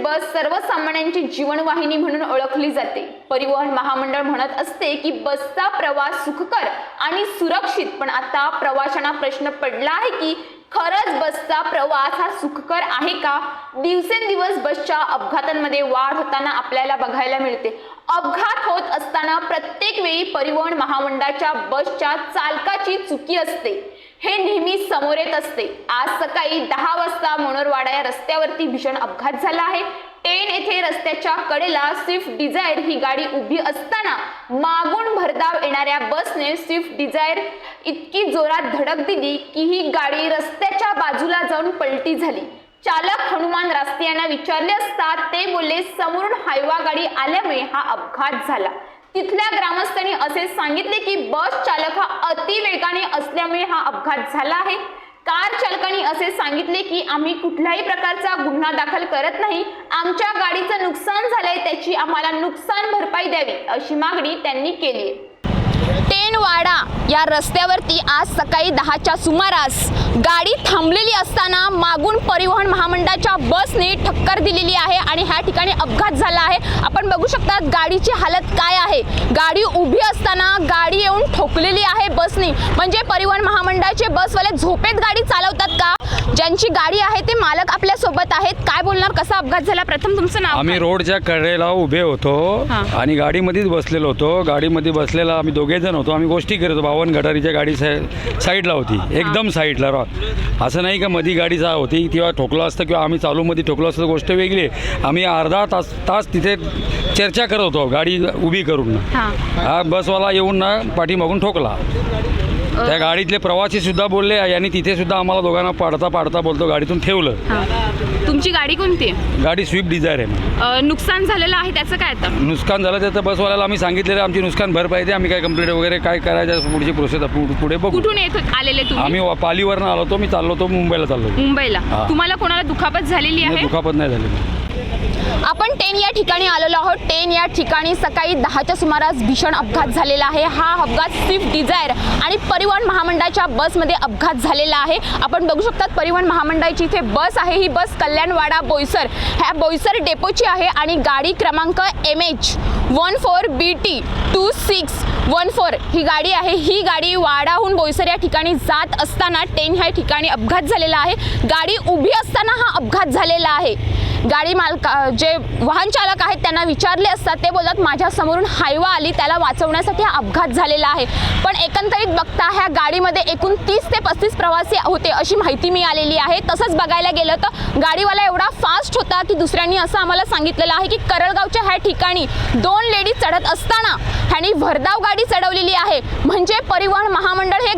बस सर्वसामान्यांची जीवनवाहिनी म्हणून ओळखली जाते। परिवहन महामंडळ म्हणत असते की बसचा प्रवास सुखकर आणि सुरक्षित, पण आता प्रवाशांना प्रश्न पडला आहे की खरंच बसचा प्रवास हा सुखकर आहे का? दिवसेंदिवस बसच्या अपघातांमध्ये वाढ होताना आपल्याला बघायला मिळते। अपघात होत असताना प्रत्येक वेळी परिवहन महामंडळाच्या बसच्या चालकाची चुकी असते, हे नेहमी समोर येत असते। आज सकाळी 10 वाजता मनोरवाडा या रस्त्यावरती भीषण अपघात झाला आहे। टेन येथे रस्त्याच्या कडेला स्विफ्ट डिझायर ही गाडी उभी असताना मागून भरधाव येणाऱ्या बसने स्विफ्ट डिझायर इतकी जोरात धडक दिली की ही गाडी रस्त्याच्या बाजूला जाऊन पलटी झाली। चालक हनुमान रास्ते यांना विचारले असता ते बोलले, समोरून हायवा गाडी आल्यामुळे हा अपघात झाला। तिथल्या ग्रामस्थांनी असे सांगितले की बस चालक हा अति वेगाने असल्यामुळे हा अपघात झाला आहे। कार चालकांनी असे सांगितले की आम्ही कुठल्याही प्रकारचा गुन्हा दाखल करत नाही, आमच्या गाडीचं नुकसान झालंय त्याची आम्हाला नुकसान भरपाई द्यावी अशी मागणी त्यांनी केली। टेनवाडा या रस्त्यावरती आज सकाळी 10च्या सुमारास गाडी थांबलेली असताना मागून परिवहन महामंडळाच्या बसने टक्कर दिलेली आहे आणि ह्या ठिकाणी अपघात झाला आहे। आपण बघू शकता गाडीची हालत काय आहे। गाडी उभी असताना गाडी येऊन ठोकलेली आहे बसने। म्हणजे परिवहन महामंडळाचे बसवाले झोपेत गाडी चालवतात का? ज्यांची गाडी आहे ते मालक आपल्या सोबत आहेत। काय बोलणार, कसा अपघात झाला? प्रथम तुमचं नाव? आम्ही रोडच्या कडेला उभे होतो आणि गाडीमध्येच बसलेलो होतो। गाडीमध्ये बसलेला आम्ही दोघे जण होतो। आम्ही गोष्टी करत होतो। 52 गटारीच्या गाडी साईडला होती, एकदम साईडला। असं नाही का मध्ये गाडी होती किंवा ठोकलं असतं किंवा आम्ही चालूमध्ये ठोकलो असतं, गोष्ट वेगळी आहे। आम्ही अर्धा तास तिथे चर्चा करत होतो गाडी उभी करून। हा बसवाला येऊन ना पाठीमागून ठोकला। त्या गाडीतले प्रवासी सुद्धा बोलले आणि तिथे सुद्धा आम्हाला दोघांना पाडता बोलतो गाडीतून ठेवलं। तुमची गाडी कोणती आहे? गाडी स्विफ्ट डिझायर आहे। नुकसान झालेलं आहे त्याचं काय? आता नुकसान झालं त्याचं बसवाल्याला आम्ही सांगितलेलं आमची नुकसान भरपाई द्या, आम्ही काय कंप्लेंट वगैरे काय करायचं पुढची प्रोसेस पुढे बघू। कुठून येत आलेले तुम्ही? आम्ही पालीवरनं आलो होतो, मी चाललो होतो मुंबईला चाललो। मुंबईला? तुम्हाला कोणाला दुखापत झालेली आहे? दुखापत नाही झाली। आपण टेन या ठिकाणी आलेलो आहोत। टेन या ठिकाणी सकाळी 10च्या सुमारास भीषण अपघात झालेला आहे। हा अपघात स्विफ्ट डिझायर आणि परिवहन महामंडळाच्या बसमध्ये अपघात झालेला आहे। आपण बघू शकतात परिवहन महामंडळाची इथे बस आहे। ही बस कल्याणवाडा बोईसर ह्या बोईसर डेपोची आहे आणि गाडी क्रमांक MH14BT 2614 ही गाडी आहे। ही गाडी वाडाहून बोईसर या ठिकाणी जात असताना टेन ह्या ठिकाणी अपघात झालेला आहे। गाडी उभी असताना हा अपघात झालेला आहे। गाडी मालक जे वाहन चालक आहेत त्यांना विचारले असतात ते बोलतात माझ्या समोरून हायवा आली, त्याला वाचवण्यासाठी हा अपघात झालेला आहे। पण एकंदरीत बघता ह्या गाडीमध्ये एकूण 30 ते 35 प्रवासी होते अशी माहिती मिळालेली आहे। तसंच बघायला गेलं तर गाडीवाला एवढा फास्ट होता की दुसऱ्यांनी असं आम्हाला सांगितलेलं आहे की करळगावच्या ह्या ठिकाणी 2 लेडीज चढत असताना ह्यांनी भरधाव गाडी चढवलेली आहे। म्हणजे परिवहन महामंडळ हे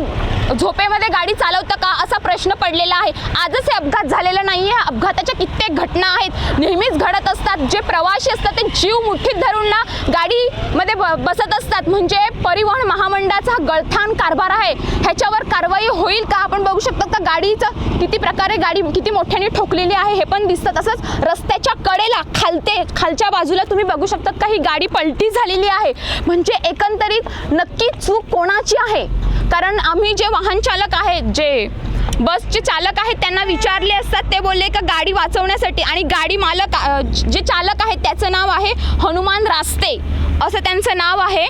झोपेमध्ये गाडी चालवतं का असा प्रश्न पडलेला आहे। आजच हे अपघात झालेला नाही आहे, अपघाताच्या कित्येक घटना आहेत नेहमीच घडत असतात। जे प्रवासी असतात ते जीव मुठीत धरून ना गाडीमध्ये बसत असतात। म्हणजे परिवहन महामंडळाचा गळथान कारभार आहे, ह्याच्यावर कारवाई होईल का? आपण बघू शकता का गाडीचं किती प्रकारे गाडी किती मोठ्याने ठोकलेली आहे हे पण दिसतं। तसंच रस्त्याच्या कडेला खालच्या बाजूला तुम्ही बघू शकता का ही गाडी पलटी झालेली आहे। म्हणजे एकंदरीत नक्की चूक कोणाची आहे? कारण आम्ही जे वाहन चालक आहेत, जे बसचे चालक आहेत त्यांना विचारले असतात ते बोलले का गाडी वाचवण्यासाठी, आणि गाडी मालक जे चालक आहेत त्याचं नाव आहे हनुमान रास्ते असं त्यांचं नाव आहे।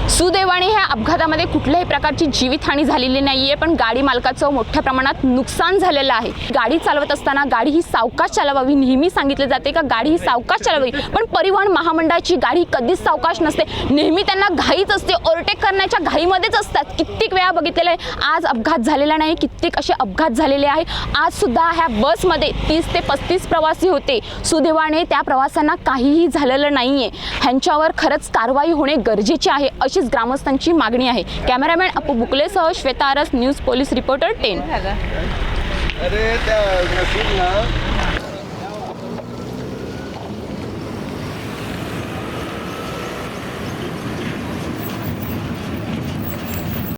सुदैवाने ह्या अपघातामध्ये कुठल्याही प्रकारची जीवितहानी झालेली नाहीये, पण गाडी मालकाचं मोठ्या प्रमाणात नुकसान झालेलं आहे। गाडी चालवत असताना गाडी ही सावकाश चालवावी, नेहमी सांगितले जाते का गाडी ही सावकाश चालवावी, पण परिवहन महामंडळाची गाडी कधीच सावकाश नसते, नेहमी त्यांना घाईच असते, ओव्हरटेक करण्याच्या घाईमध्येच असतात। कित्येक वेळा बघितलेलं आहे, आज अपघात झालेला नाही, कित्येक असे अपघात झालेले आहे। आज सुद्धा ह्या बसमध्ये 30 ते 35 प्रवासी होते। सुदैवाने त्या प्रवाशांना काहीही झालेलं नाहीये। ह्यांच्यावर खरंच कारवाई होणे गरजेचे आहे अशीच ग्रामस्थांची मागणी आहे। कॅमेरामॅन अपू बुकलेसह श्वेता आरस, न्यूज पोलीस रिपोर्टर 10।